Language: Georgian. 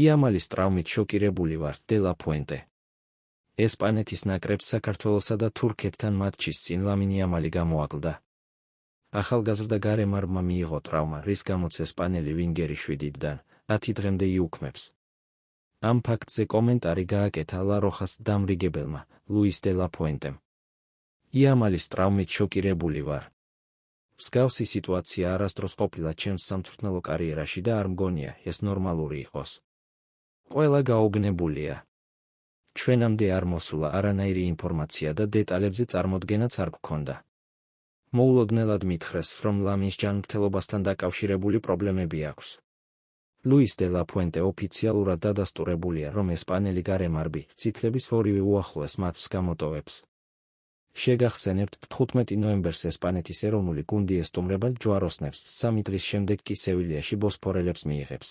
იამალის ტრაუმით შოკირებული ვარ, დე ლა პუენტე. ესპანეთის ნაკრებს საქართველოსა და თურქეთთან მატჩის წინ ლამინ იამალი გამოაკლდა. ახალგაზრდა გარემარბმა მიიღო ტრავმა, რის გამოც ესპანელი ვინგერი 7-დან 10 დღემდე იუქმებს. ამ ფაქტზე კომენტარი გააკეთა ლა როხას დამრიგებელმა, ლუის დე ლა პუენტემ. იამალის ტრაუმით შოკირებული ვარ. მსგავსი სიტუაცია არასდროს ყოფილა ჩემს სამწვრთნელო კარიერაში და არ მგონია, ეს ნორმალური იყოს. ყველა გაოგნებულია. ჩვენამდე არ მოსულა არანაირი ინფორმაცია და დეტალებზე წარმოდგენაც არ გქონდა. მოულოდნელად მითხრეს, რომ ლამის ჯანმრთელობასთან დაკავშირებული პრობლემები აქვს. ლუის დე ლა პუენტე ოფიციალურად დადასტურებულია, რომ ესპანელი გარემარბი წითლების ორივე უახლოეს მატჩს გამოტოვებს. შეგახსენებთ, 15 ნოემბერს ესპანეთის ეროვნული გუნდი ესტუმრება ჯვაროსნებს, 3 დღის შემდეგ კი სევილიაში ბოსფორელებს მიიღებს.